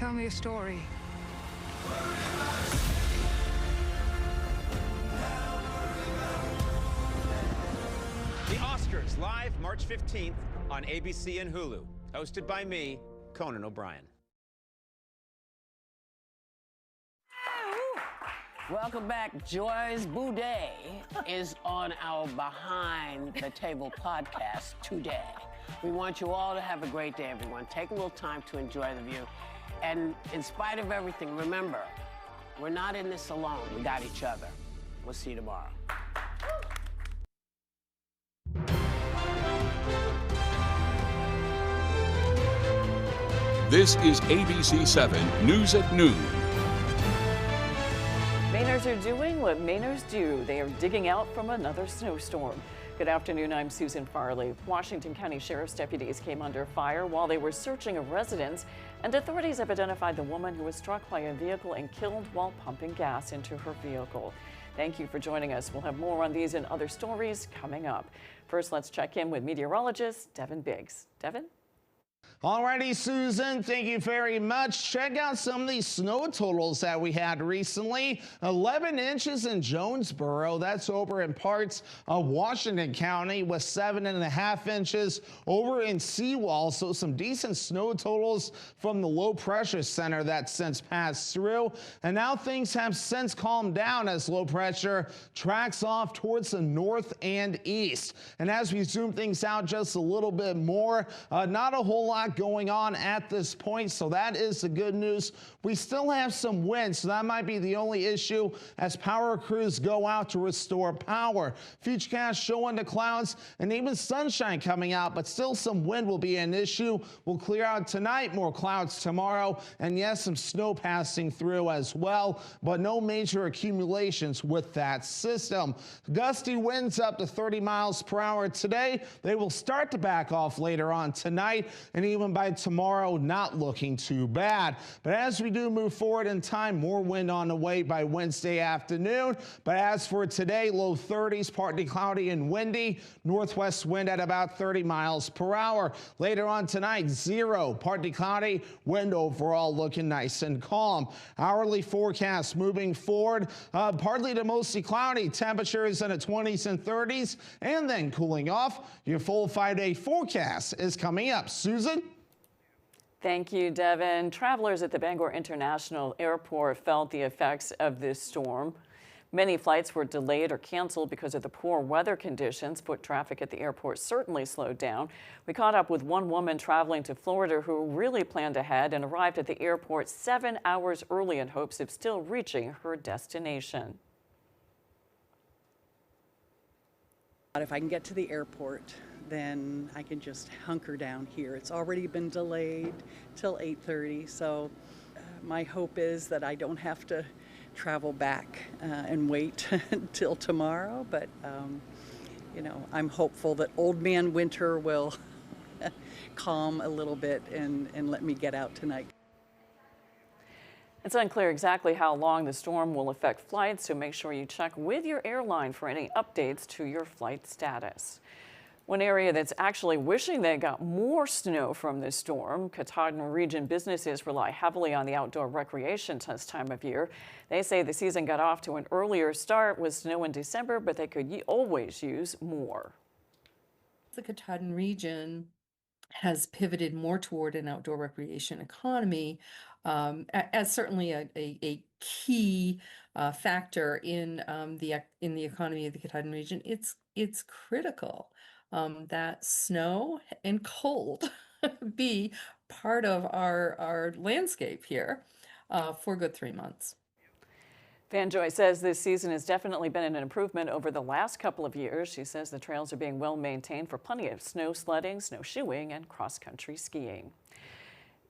Tell me a story. The Oscars, live March 15th on ABC and Hulu. Hosted by me, Conan O'Brien. Welcome back. Joyce Boudet is on our Behind the Table podcast today. We want you all to have a great day, everyone. Take a little time to enjoy the view. And in spite of everything, remember, we're not in this alone. We got each other. We'll see you tomorrow. This is ABC 7 News at Noon. Mainers are doing what Mainers do. They are digging out from another snowstorm. Good afternoon, I'm Susan Farley. Washington County Sheriff's deputies came under fire while they were searching a residence, and authorities have identified the woman who was struck by a vehicle and killed while pumping gas into her vehicle. Thank you for joining us. We'll have more on these and other stories coming up. First, let's check in with meteorologist Devin Biggs. Devin? Alrighty, Susan, thank you very much. Check out some of these snow totals that we had recently. 11 inches in Jonesboro. That's over in parts of Washington County, with 7.5 inches over in Seawall. So some decent snow totals from the low pressure center that since passed through. And now things have since calmed down as low pressure tracks off towards the north and east. And as we zoom things out just a little bit more, not a whole lot going on at this point, so that is the good news. We still have some wind, so that might be the only issue as power crews go out to restore power. Futurecast showing the clouds and even sunshine coming out, but still some wind will be an issue. We'll clear out tonight, more clouds tomorrow, and yes, some snow passing through as well, but no major accumulations with that system. Gusty winds up to 30 miles per hour today. They will start to back off later on tonight, and even by tomorrow, not looking too bad. But as we do move forward in time, more wind on the way by Wednesday afternoon. But as for today, low 30s, partly cloudy and windy. Northwest wind at about 30 miles per hour. Later on tonight, 0, partly cloudy, wind overall looking nice and calm. Hourly forecast moving forward, partly to mostly cloudy. Temperatures in the 20s and 30s, and then cooling off. Your full 5-day forecast is coming up. Susan? Thank you, Devin. Travelers at the Bangor International Airport felt the effects of this storm. Many flights were delayed or canceled because of the poor weather conditions. Foot traffic at the airport certainly slowed down. We caught up with one woman traveling to Florida who really planned ahead and arrived at the airport 7 hours early in hopes of still reaching her destination. If I can get to the airport, then I can just hunker down here. It's already been delayed till 8:30, so my hope is that I don't have to travel back and wait until tomorrow, but you know, I'm hopeful that old man winter will calm a little bit and let me get out tonight. It's unclear exactly how long the storm will affect flights, so make sure you check with your airline for any updates to your flight status. One area that's actually wishing they got more snow from this storm. Katahdin region businesses rely heavily on the outdoor recreation this time of year. They say the season got off to an earlier start with snow in December, but they could always use more. The Katahdin region has pivoted more toward an outdoor recreation economy as certainly a key factor in the economy of the Katahdin region. It's critical that snow and cold be part of our landscape here for a good 3 months. Van Joy says this season has definitely been an improvement over the last couple of years. She says the trails are being well maintained for plenty of snow sledding, snowshoeing, and cross-country skiing.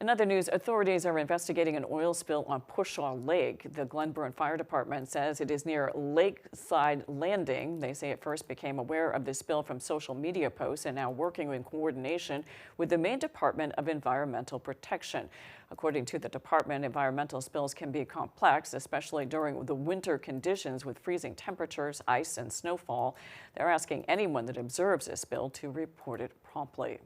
In other news, authorities are investigating an oil spill on Pushaw Lake. The Glenburn Fire Department says it is near Lakeside Landing. They say it first became aware of the spill from social media posts and now working in coordination with the Maine Department of Environmental Protection. According to the department, environmental spills can be complex, especially during the winter conditions with freezing temperatures, ice, and snowfall. They're asking anyone that observes a spill to report it promptly.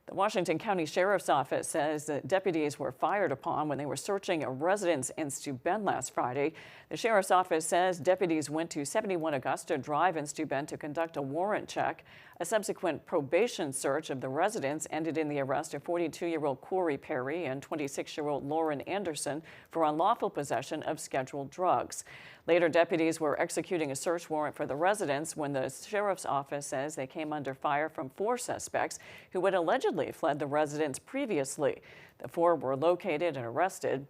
The Washington County Sheriff's Office says that deputies were fired upon when they were searching a residence in Steuben last Friday. The Sheriff's Office says deputies went to 71 Augusta Drive in Steuben to conduct a warrant check. A subsequent probation search of the residence ended in the arrest of 42-year-old Corey Perry and 26-year-old Lauren Anderson for unlawful possession of scheduled drugs. Later, deputies were executing a search warrant for the residence when the Sheriff's Office says they came under fire from 4 suspects who had allegedly fled the residence previously. The 4 were located and arrested.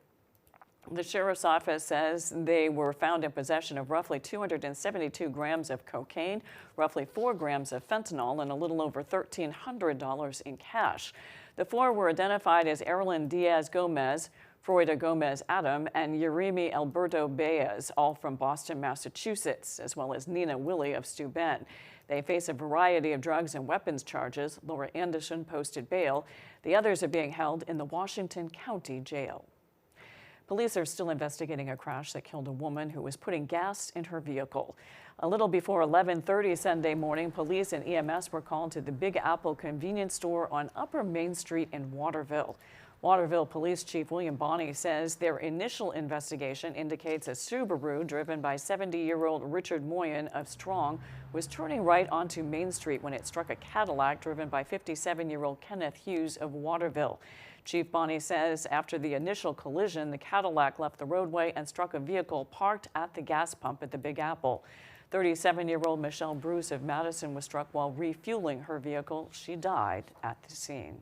The Sheriff's Office says they were found in possession of roughly 272 grams of cocaine, roughly 4 grams of fentanyl, and a little over $1,300 in cash. The 4 were identified as Erlyn Diaz Gomez, Freuda Gomez Adam, and Yeremi Alberto Baez, all from Boston, Massachusetts, as well as Nina Willie of Steuben. They face a variety of drugs and weapons charges. Laura Anderson posted bail. The others are being held in the Washington County Jail. Police are still investigating a crash that killed a woman who was putting gas in her vehicle. A little before 11:30 Sunday morning, police and EMS were called to the Big Apple convenience store on Upper Main Street in Waterville. Waterville Police Chief William Bonney says their initial investigation indicates a Subaru driven by 70-year-old Richard Moyen of Strong was turning right onto Main Street when it struck a Cadillac driven by 57-year-old Kenneth Hughes of Waterville. Chief Bonney says after the initial collision, the Cadillac left the roadway and struck a vehicle parked at the gas pump at the Big Apple. 37-year-old Michelle Bruce of Madison was struck while refueling her vehicle. She died at the scene.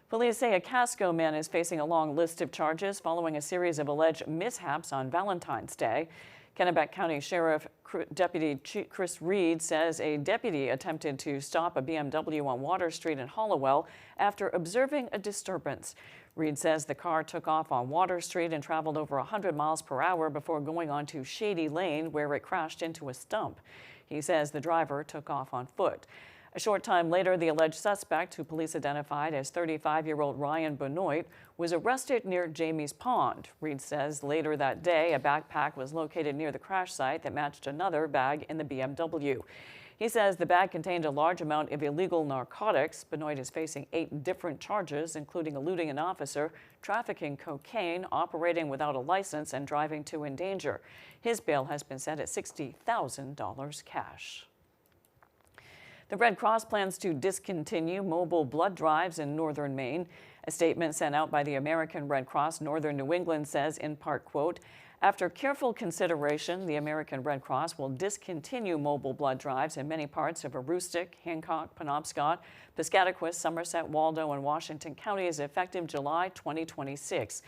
Police say a Casco man is facing a long list of charges following a series of alleged mishaps on Valentine's Day. Kennebec County Sheriff Deputy Chris Reed says a deputy attempted to stop a BMW on Water Street in Hollowell after observing a disturbance. Reed says the car took off on Water Street and traveled over 100 miles per hour before going onto Shady Lane, where it crashed into a stump. He says the driver took off on foot. A short time later, the alleged suspect, who police identified as 35-year-old Ryan Benoit, was arrested near Jamie's Pond. Reed says later that day, a backpack was located near the crash site that matched another bag in the BMW. He says the bag contained a large amount of illegal narcotics. Benoit is facing 8 different charges, including eluding an officer, trafficking cocaine, operating without a license, and driving to endanger. His bail has been set at $60,000 cash. The Red Cross plans to discontinue mobile blood drives in northern Maine. A statement sent out by the American Red Cross Northern New England says, in part, quote, after careful consideration, the American Red Cross will discontinue mobile blood drives in many parts of Aroostook, Hancock, Penobscot, Piscataquis, Somerset, Waldo, and Washington counties effective July 2026.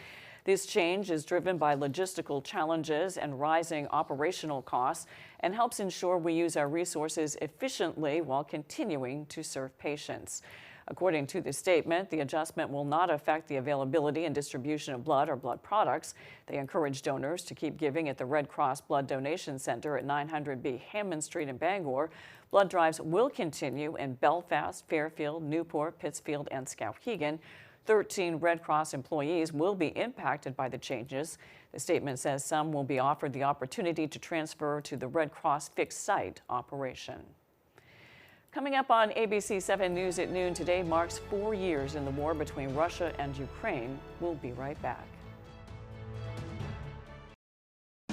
This change is driven by logistical challenges and rising operational costs and helps ensure we use our resources efficiently while continuing to serve patients. According to the statement, the adjustment will not affect the availability and distribution of blood or blood products. They encourage donors to keep giving at the Red Cross Blood Donation Center at 900B Hammond Street in Bangor. Blood drives will continue in Belfast, Fairfield, Newport, Pittsfield, and Skowhegan. 13 Red Cross employees will be impacted by the changes. The statement says some will be offered the opportunity to transfer to the Red Cross fixed site operation. Coming up on ABC 7 News at noon, today marks 4 years in the war between Russia and Ukraine. We'll be right back.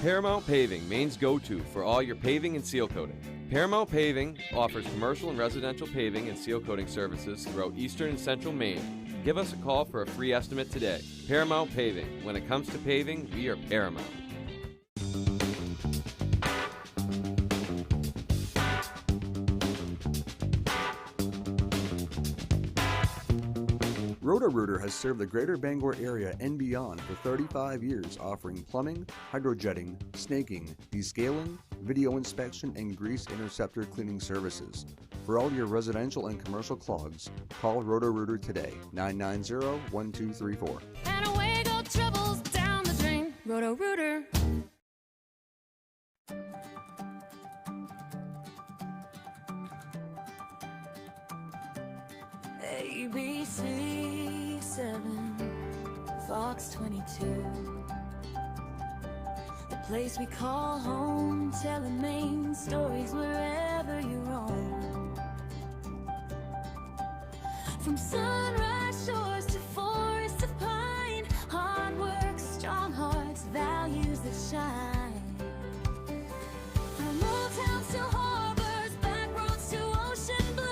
Paramount Paving, Maine's go-to for all your paving and seal coating. Paramount Paving offers commercial and residential paving and seal coating services throughout eastern and central Maine. Give us a call for a free estimate today. Paramount Paving. When it comes to paving, we are Paramount. Roto-Rooter has served the greater Bangor area and beyond for 35 years, offering plumbing, hydrojetting, snaking, descaling, video inspection, and grease interceptor cleaning services. For all your residential and commercial clogs, call Roto-Rooter today, 990-1234. And away go troubles down the drain. Roto-Rooter. ABC 7, Fox 22. The place we call home, telling Maine stories wherever you roam. From sunrise shores to forests of pine, hard work, strong hearts, values that shine. From old towns to harbors, back roads to ocean blue.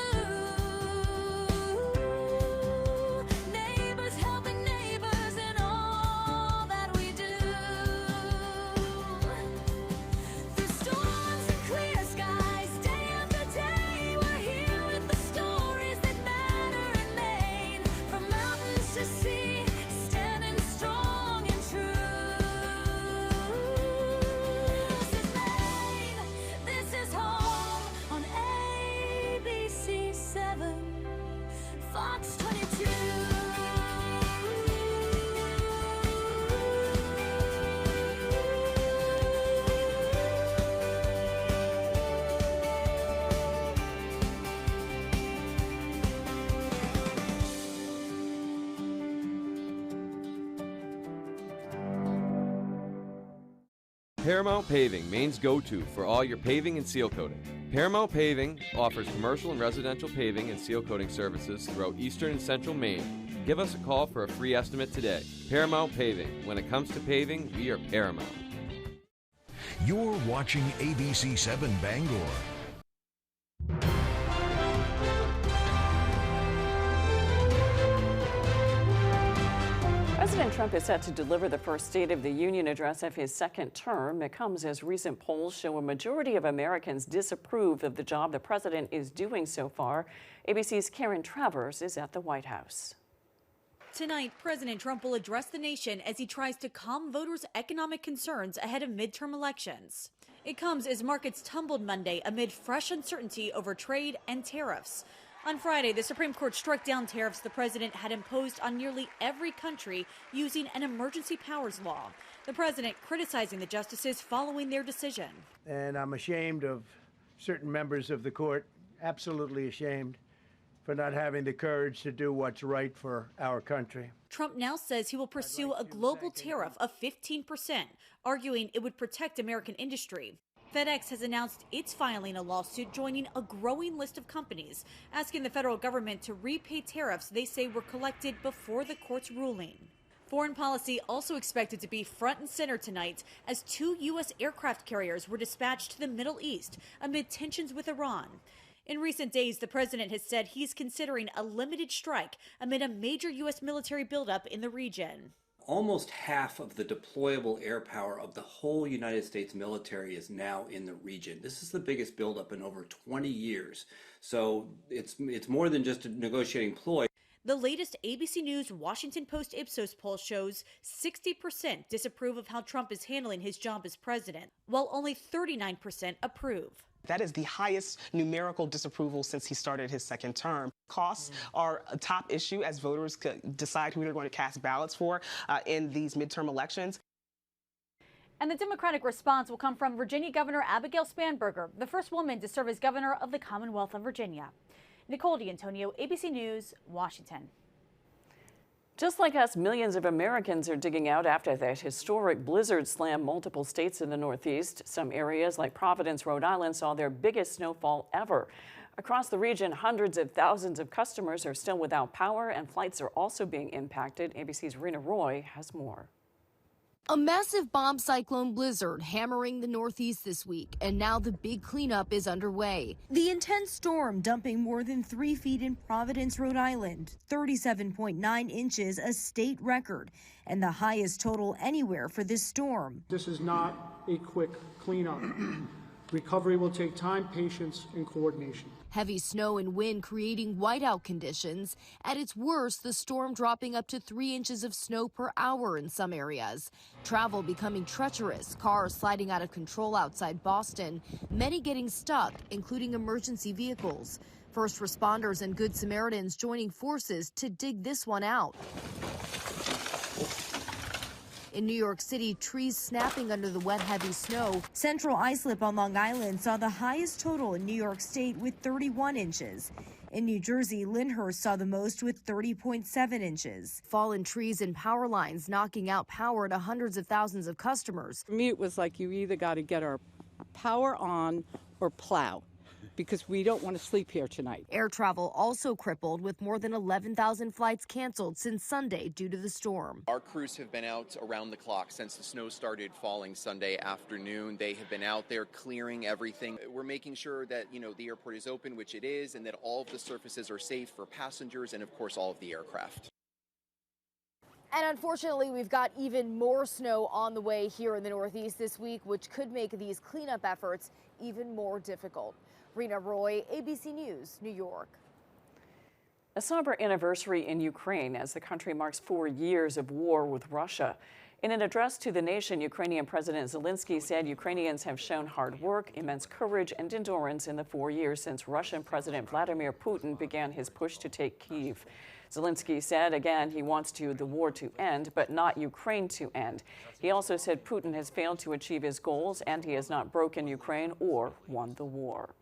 Neighbors helping neighbors in all that we do. Through storms and clear skies, day after day, we're here with the stories that matter in Maine. From mountains to sea, standing strong and true. This is Maine, this is home on ABC 7, Fox 22. Paramount Paving, Maine's go-to for all your paving and seal coating. Paramount Paving offers commercial and residential paving and seal coating services throughout eastern and central Maine. Give us a call for a free estimate today. Paramount Paving. When it comes to paving, we are Paramount. You're watching ABC 7 Bangor. President Trump is set to deliver the first State of the Union address of his second term. It comes as recent polls show a majority of Americans disapprove of the job the president is doing so far. ABC's Karen Travers is at the White House. Tonight, President Trump will address the nation as he tries to calm voters' economic concerns ahead of midterm elections. It comes as markets tumbled Monday amid fresh uncertainty over trade and tariffs. On Friday, the Supreme Court struck down tariffs the president had imposed on nearly every country using an emergency powers law. The president criticizing the justices following their decision. And I'm ashamed of certain members of the court, absolutely ashamed, for not having the courage to do what's right for our country. Trump now says he will pursue a global tariff of 15%, arguing it would protect American industry. FedEx has announced it's filing a lawsuit joining a growing list of companies, asking the federal government to repay tariffs they say were collected before the court's ruling. Foreign policy also expected to be front and center tonight as 2 U.S. aircraft carriers were dispatched to the Middle East amid tensions with Iran. In recent days, the president has said he's considering a limited strike amid a major U.S. military buildup in the region. Almost half of the deployable air power of the whole United States military is now in the region. This is the biggest buildup in over 20 years. So it's more than just a negotiating ploy. The latest ABC News Washington Post Ipsos poll shows 60% disapprove of how Trump is handling his job as president, while only 39% approve. That is the highest numerical disapproval since he started his second term. Costs are a top issue as voters decide who they're going to cast ballots for in these midterm elections. And the Democratic response will come from Virginia Governor Abigail Spanberger, the first woman to serve as governor of the Commonwealth of Virginia. Nicole D'Antonio, ABC News, Washington. Just like us, millions of Americans are digging out after that historic blizzard slammed multiple states in the Northeast. Some areas like Providence, Rhode Island, saw their biggest snowfall ever. Across the region, hundreds of thousands of customers are still without power, and flights are also being impacted. ABC's Rena Roy has more. A massive bomb cyclone blizzard hammering the Northeast this week, and now the big cleanup is underway. The intense storm dumping more than 3 feet in Providence, Rhode Island, 37.9 inches, a state record, and the highest total anywhere for this storm. This is not a quick cleanup. Recovery will take time, patience, and coordination. Heavy snow and wind creating whiteout conditions. At its worst, the storm dropping up to 3 inches of snow per hour in some areas. Travel becoming treacherous, cars sliding out of control outside Boston, many getting stuck, including emergency vehicles. First responders and Good Samaritans joining forces to dig this one out. In New York City, trees snapping under the wet, heavy snow. Central Islip on Long Island saw the highest total in New York State with 31 inches. In New Jersey, Lyndhurst saw the most with 30.7 inches. Fallen trees and power lines knocking out power to hundreds of thousands of customers. For me, it was like you either got to get our power on or plow. because we don't want to sleep here tonight. Air travel also crippled with more than 11,000 flights canceled since Sunday due to the storm. Our crews have been out around the clock since the snow started falling Sunday afternoon. They have been out there clearing everything. We're making sure that, the airport is open, which it is, and that all of the surfaces are safe for passengers and, of course, all of the aircraft. And unfortunately, we've got even more snow on the way here in the Northeast this week, which could make these cleanup efforts even more difficult. Rena Roy, ABC News, New York. A somber anniversary in Ukraine as the country marks 4 years of war with Russia. In an address to the nation, Ukrainian President Zelensky said Ukrainians have shown hard work, immense courage, and endurance in the 4 years since Russian President Vladimir Putin began his push to take Kyiv. Zelensky said again he wants the war to end, but not Ukraine to end. He also said Putin has failed to achieve his goals and he has not broken Ukraine or won the war.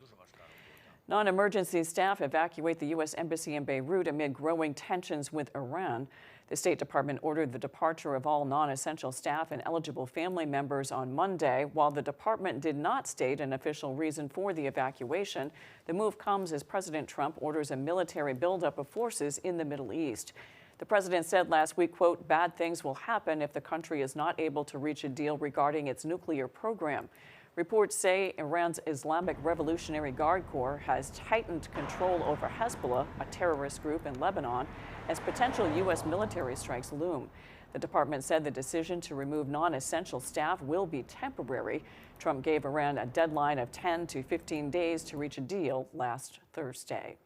Non-emergency staff evacuate the U.S. Embassy in Beirut amid growing tensions with Iran. The State Department ordered the departure of all non-essential staff and eligible family members on Monday. While the department did not state an official reason for the evacuation, the move comes as President Trump orders a military buildup of forces in the Middle East. The president said last week, quote, "Bad things will happen if the country is not able to reach a deal regarding its nuclear program." Reports say Iran's Islamic Revolutionary Guard Corps has tightened control over Hezbollah, a terrorist group in Lebanon, as potential U.S. military strikes loom. The department said the decision to remove non-essential staff will be temporary. Trump gave Iran a deadline of 10 to 15 days to reach a deal last Thursday.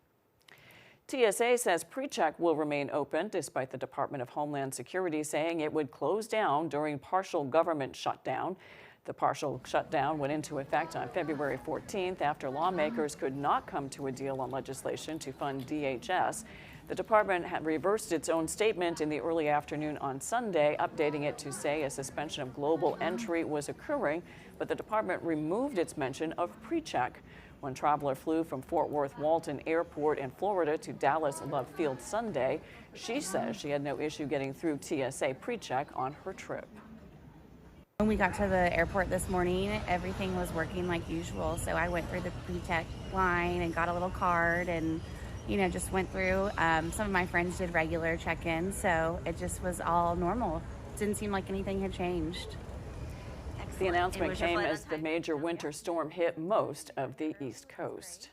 TSA says PreCheck will remain open despite the Department of Homeland Security saying it would close down during partial government shutdown. The partial shutdown went into effect on February 14th after lawmakers could not come to a deal on legislation to fund DHS. The department had reversed its own statement in the early afternoon on Sunday, updating it to say a suspension of global entry was occurring, but the department removed its mention of PreCheck. One traveler flew from Fort Worth Walton Airport in Florida to Dallas Love Field Sunday. She says she had no issue getting through TSA PreCheck on her trip. When we got to the airport this morning, everything was working like usual. So I went through the pre-check line and got a little card and, just went through. Some of my friends did regular check-in, so it just was all normal. Didn't seem like anything had changed. The announcement came as the major winter storm hit most of the East Coast.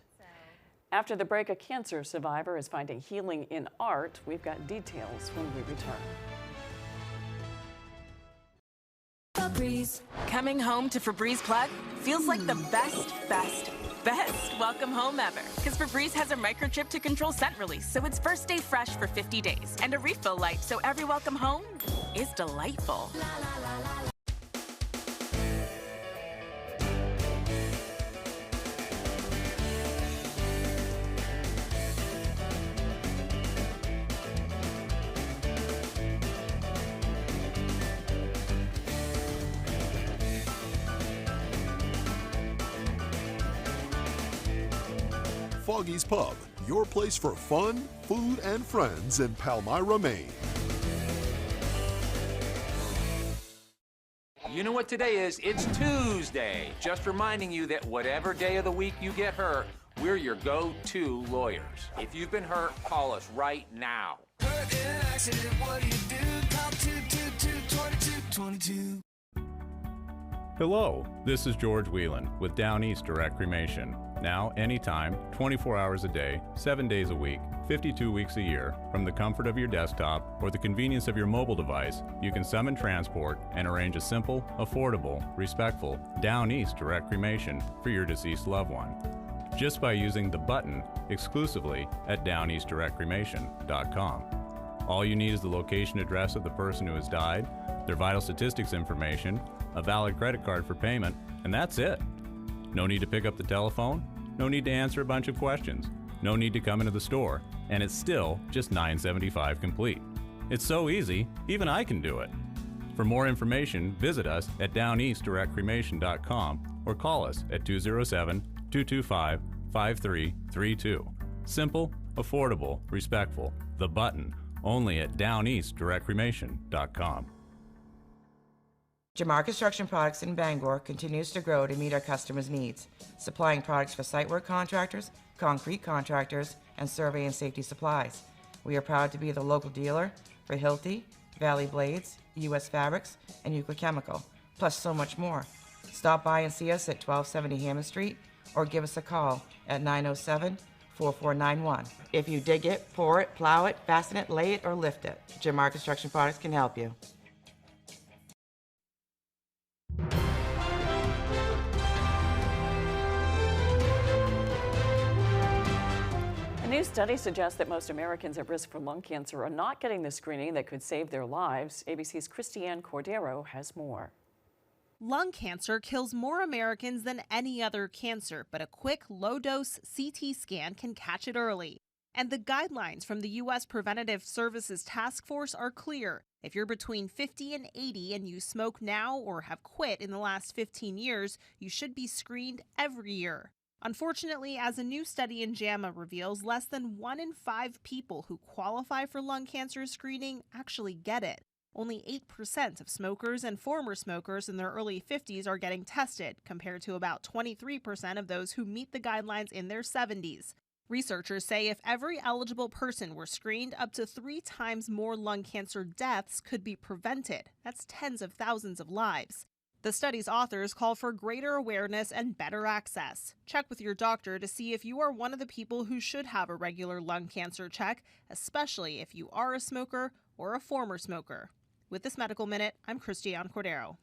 After the break, a cancer survivor is finding healing in art. We've got details when we return. Febreze. Coming home to Febreze Plug feels like the best welcome home ever. Because Febreze has a microchip to control scent release, so it's first day fresh for 50 days. And a refill light, so every welcome home is delightful. Foggy's Pub, your place for fun, food, and friends in Palmyra, Maine. You know what today is? It's Tuesday. Just reminding you that whatever day of the week you get hurt, we're your go-to lawyers. If you've been hurt, call us right now. Hurt in an accident, what do you do? Call 222-2222. Hello, this is George Whelan with Down East Direct Cremation. Now, anytime, 24 hours a day, 7 days a week, 52 weeks a year, from the comfort of your desktop or the convenience of your mobile device, you can summon transport and arrange a simple, affordable, respectful Down East Direct Cremation for your deceased loved one. Just by using the button exclusively at downeastdirectcremation.com. All you need is the location address of the person who has died, their vital statistics information, a valid credit card for payment, and that's it. No need to pick up the telephone, no need to answer a bunch of questions, no need to come into the store, and it's still just $9.75 complete. It's so easy, even I can do it. For more information, visit us at downeastdirectcremation.com or call us at 207-225-5332. Simple, affordable, respectful. The button, only at downeastdirectcremation.com. Jamar Construction Products in Bangor continues to grow to meet our customers' needs, supplying products for site work contractors, concrete contractors, and survey and safety supplies. We are proud to be the local dealer for Hilti, Valley Blades, U.S. Fabrics, and Euclid Chemical, plus so much more. Stop by and see us at 1270 Hammond Street or give us a call at 907-4491. If you dig it, pour it, plow it, fasten it, lay it, or lift it, Jamar Construction Products can help you. A new study suggests that most Americans at risk for lung cancer are not getting the screening that could save their lives. ABC's Christiane Cordero has more. Lung cancer kills more Americans than any other cancer, but a quick, low-dose CT scan can catch it early. And the guidelines from the U.S. Preventative Services Task Force are clear. If you're between 50 and 80 and you smoke now or have quit in the last 15 years, you should be screened every year. Unfortunately, as a new study in JAMA reveals, less than 1 in 5 people who qualify for lung cancer screening actually get it. Only 8% of smokers and former smokers in their early 50s are getting tested, compared to about 23% of those who meet the guidelines in their 70s. Researchers say if every eligible person were screened, up to 3 times more lung cancer deaths could be prevented. That's tens of thousands of lives. The study's authors call for greater awareness and better access. Check with your doctor to see if you are one of the people who should have a regular lung cancer check, especially if you are a smoker or a former smoker. With this Medical Minute, I'm Christiane Cordero.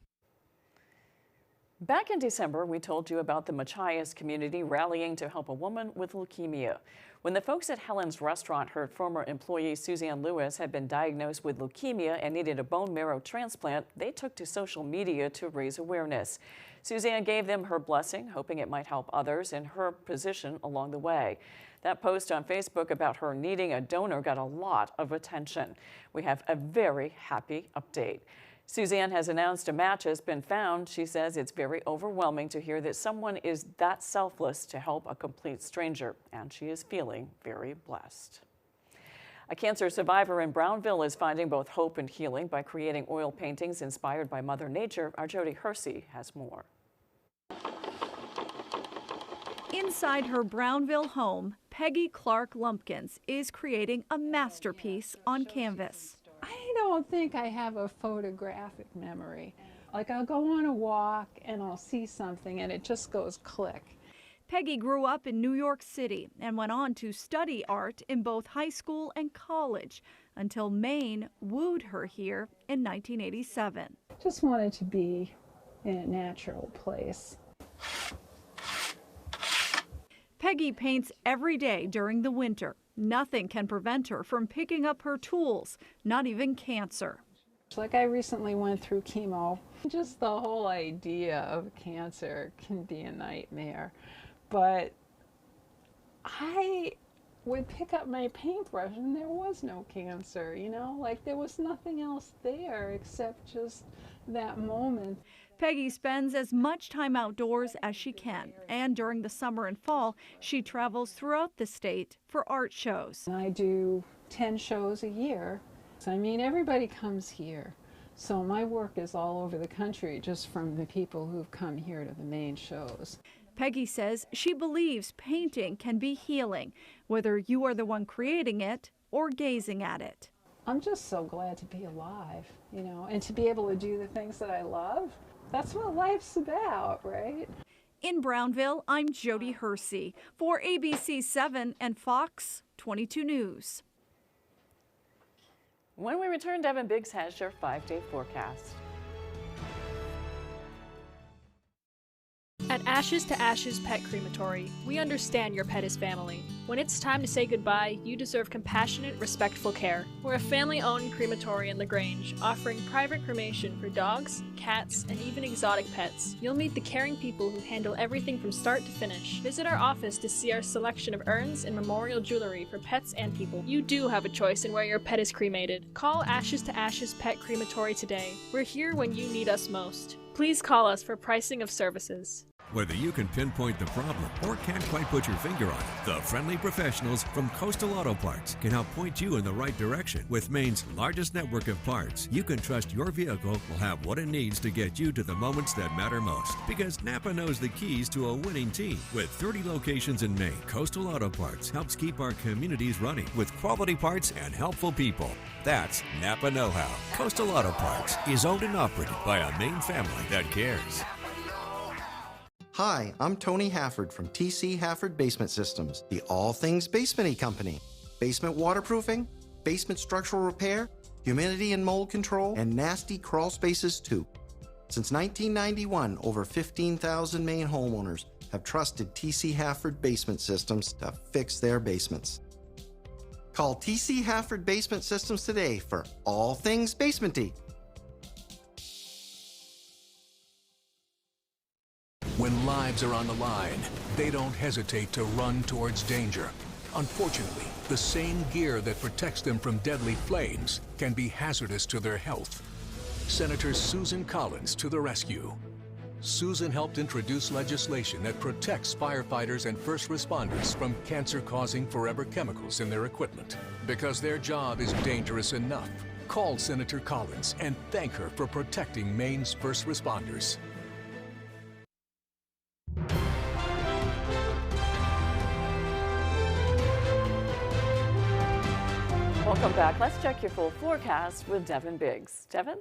Back in December, we told you about the Machias community rallying to help a woman with leukemia. When the folks at Helen's Restaurant heard former employee Suzanne Lewis had been diagnosed with leukemia and needed a bone marrow transplant, they took to social media to raise awareness. Suzanne gave them her blessing, hoping it might help others in her position along the way. That post on Facebook about her needing a donor got a lot of attention. We have a very happy update. Suzanne has announced a match has been found. She says it's very overwhelming to hear that someone is that selfless to help a complete stranger, and she is feeling very blessed. A cancer survivor in Brownville is finding both hope and healing by creating oil paintings inspired by Mother Nature. Our Jody Hersey has more. Inside her Brownville home, Peggy Clark Lumpkins is creating a masterpiece on canvas. I don't think I have a photographic memory. Like I'll go on a walk and I'll see something and it just goes click. Peggy grew up in New York City and went on to study art in both high school and college until Maine wooed her here in 1987. Just wanted to be in a natural place. Peggy paints every day during the winter. Nothing can prevent her from picking up her tools, not even cancer. Like I recently went through chemo. Just the whole idea of cancer can be a nightmare. But I would pick up my paintbrush and there was no cancer, you know? Like there was nothing else there except just that moment. Peggy spends as much time outdoors as she can, and during the summer and fall, she travels throughout the state for art shows. I do 10 shows a year. I mean, everybody comes here. So my work is all over the country, just from the people who've come here to the main shows. Peggy says she believes painting can be healing, whether you are the one creating it or gazing at it. I'm just so glad to be alive, you know, and to be able to do the things that I love. That's what life's about, right? In Brownville, I'm Jody Hersey for ABC 7 and Fox 22 News. When we return, Devin Biggs has your 5-day forecast. At Ashes to Ashes Pet Crematory, we understand your pet is family. When it's time to say goodbye, you deserve compassionate, respectful care. We're a family-owned crematory in LaGrange, offering private cremation for dogs, cats, and even exotic pets. You'll meet the caring people who handle everything from start to finish. Visit our office to see our selection of urns and memorial jewelry for pets and people. You do have a choice in where your pet is cremated. Call Ashes to Ashes Pet Crematory today. We're here when you need us most. Please call us for pricing of services. Whether you can pinpoint the problem or can't quite put your finger on it, the friendly professionals from Coastal Auto Parts can help point you in the right direction. With Maine's largest network of parts, you can trust your vehicle will have what it needs to get you to the moments that matter most. Because Napa knows the keys to a winning team. With 30 locations in Maine, Coastal Auto Parts helps keep our communities running with quality parts and helpful people. That's Napa know-how. Coastal Auto Parts is owned and operated by a Maine family that cares. Hi, I'm Tony Hafford from TC Hafford Basement Systems, the all things basement-y company. Basement waterproofing, basement structural repair, humidity and mold control, and nasty crawl spaces too. Since 1991, over 15,000 Maine homeowners have trusted TC Hafford Basement Systems to fix their basements. Call TC Hafford Basement Systems today for all things basement-y. When lives are on the line, they don't hesitate to run towards danger. Unfortunately, the same gear that protects them from deadly flames can be hazardous to their health. Senator Susan Collins to the rescue. Susan helped introduce legislation that protects firefighters and first responders from cancer-causing forever chemicals in their equipment. Because their job is dangerous enough. Call Senator Collins and thank her for protecting Maine's first responders. Welcome back. Let's check your full forecast with Devin Biggs. Devin?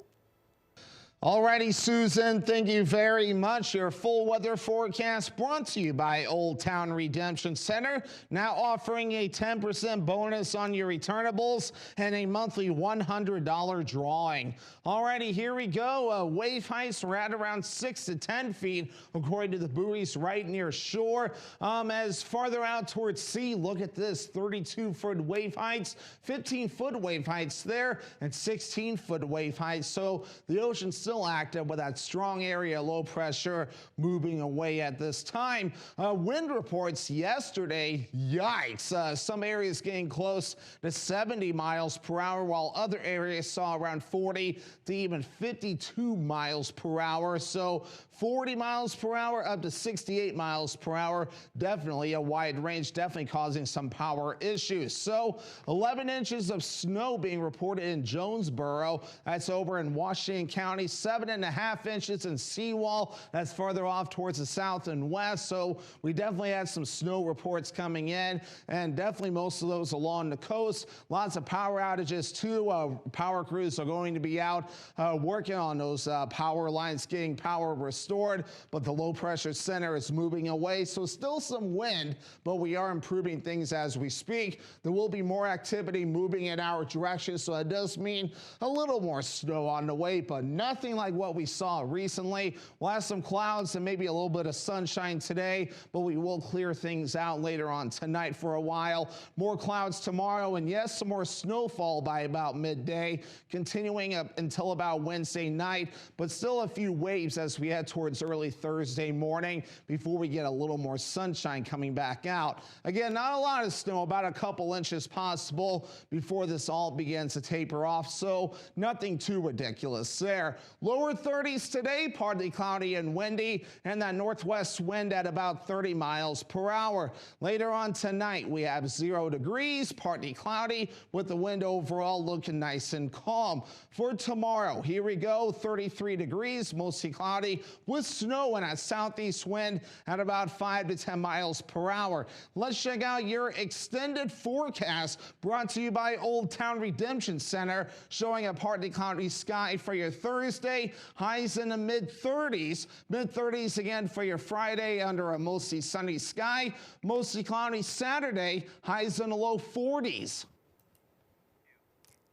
Alrighty, Susan, thank you very much. Your full weather forecast brought to you by Old Town Redemption Center, now offering a 10% bonus on your returnables and a monthly $100 drawing. Alrighty, here we go. Wave heights are at around 6 to 10 feet, according to the buoys right near shore. As farther out towards sea, look at this, 32-foot wave heights, 15-foot wave heights there, and 16-foot wave heights. So the ocean's still active with that strong area low pressure moving away at this time. Wind reports yesterday, yikes, some areas getting close to 70 miles per hour while other areas saw around 40 to even 52 miles per hour. So 40 miles per hour up to 68 miles per hour, definitely a wide range, definitely causing some power issues. So 11 inches of snow being reported in Jonesboro, that's over in Washington County, 7.5 inches in Seawall, that's farther off towards the south and west. So we definitely had some snow reports coming in, and definitely most of those along the coast. Lots of power outages too. Power crews are going to be out working on those power lines, getting power restored, but the low pressure center is moving away. So still some wind, but we are improving things as we speak. There will be more activity moving in our direction, so it does mean a little more snow on the way, but nothing like what we saw recently. We'll have some clouds and maybe a little bit of sunshine today, but we will clear things out later on tonight for a while. More clouds tomorrow, and yes, some more snowfall by about midday, continuing up until about Wednesday night, but still a few waves as we head towards early Thursday morning before we get a little more sunshine coming back out. Again, not a lot of snow, about a couple inches possible before this all begins to taper off, so nothing too ridiculous there. Lower 30s today, partly cloudy and windy, and that northwest wind at about 30 miles per hour. Later on tonight, we have 0 degrees, partly cloudy, with the wind overall looking nice and calm. For tomorrow, here we go, 33 degrees, mostly cloudy, with snow and a southeast wind at about 5 to 10 miles per hour. Let's check out your extended forecast brought to you by Old Town Redemption Center, showing a partly cloudy sky for your Thursday, highs in the mid-30s. Mid-30s again for your Friday under a mostly sunny sky. Mostly cloudy Saturday, highs in the low 40s.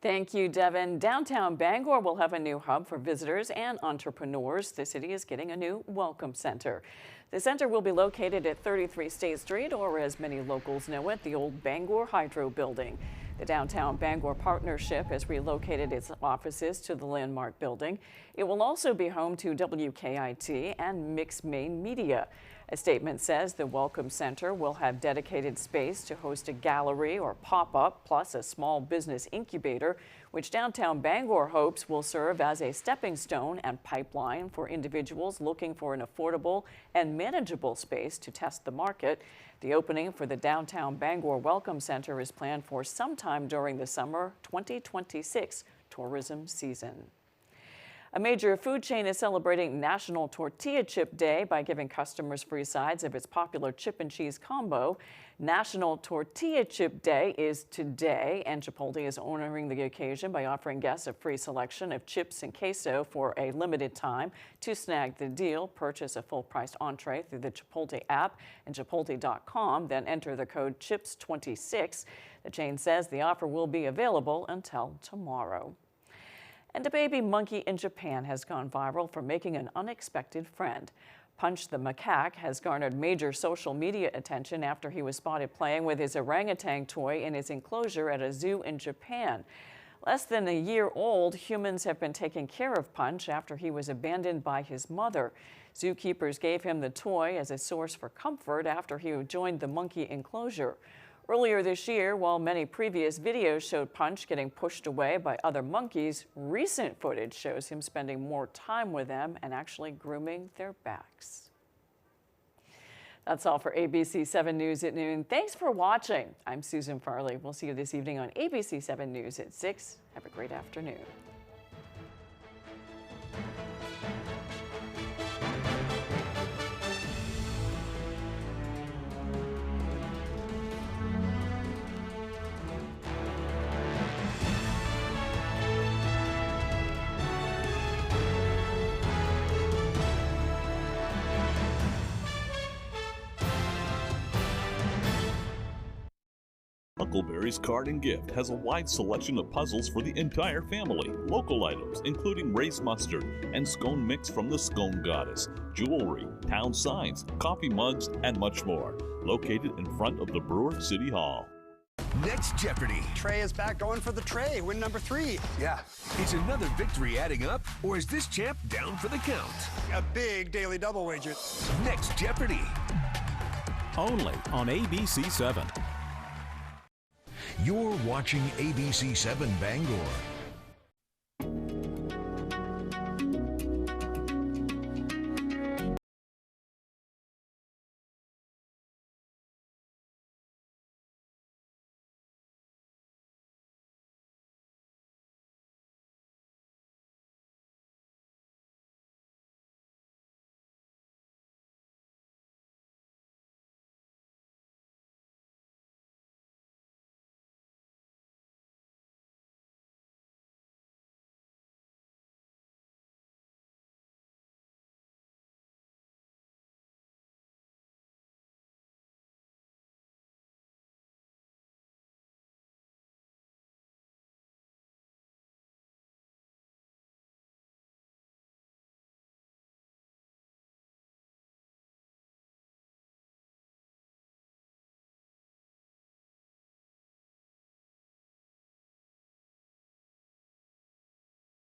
Thank you, Devin. Downtown Bangor will have a new hub for visitors and entrepreneurs. The city is getting a new welcome center. The center will be located at 33 State Street, or as many locals know it, the old Bangor Hydro Building. The Downtown Bangor Partnership has relocated its offices to the Landmark Building. It will also be home to WKIT and Mix Maine Media. A statement says the Welcome Center will have dedicated space to host a gallery or pop-up, plus a small business incubator, which downtown Bangor hopes will serve as a stepping stone and pipeline for individuals looking for an affordable and manageable space to test the market. The opening for the downtown Bangor Welcome Center is planned for sometime during the summer 2026 tourism season. A major food chain is celebrating National Tortilla Chip Day by giving customers free sides of its popular chip and cheese combo. National Tortilla Chip Day is today, and Chipotle is honoring the occasion by offering guests a free selection of chips and queso for a limited time. To snag the deal, purchase a full-priced entree through the Chipotle app and chipotle.com, then enter the code CHIPS26. The chain says the offer will be available until tomorrow. And a baby monkey in Japan has gone viral for making an unexpected friend. Punch the macaque has garnered major social media attention after he was spotted playing with his orangutan toy in his enclosure at a zoo in Japan. Less than a year old, humans have been taking care of Punch after he was abandoned by his mother. Zookeepers gave him the toy as a source for comfort after he joined the monkey enclosure. Earlier this year, while many previous videos showed Punch getting pushed away by other monkeys, recent footage shows him spending more time with them and actually grooming their backs. That's all for ABC 7 News at noon. Thanks for watching. I'm Susan Farley. We'll see you this evening on ABC 7 News at 6. Have a great afternoon. Huckleberry's Card and Gift has a wide selection of puzzles for the entire family. Local items, including raised mustard and scone mix from the Scone Goddess, jewelry, town signs, coffee mugs, and much more. Located in front of the Brewer City Hall. Next Jeopardy! Trey is back going for the tray, win number 3. Yeah. Is another victory adding up, or is this champ down for the count? A big daily double wager. Next Jeopardy! Only on ABC 7. You're watching ABC 7 Bangor.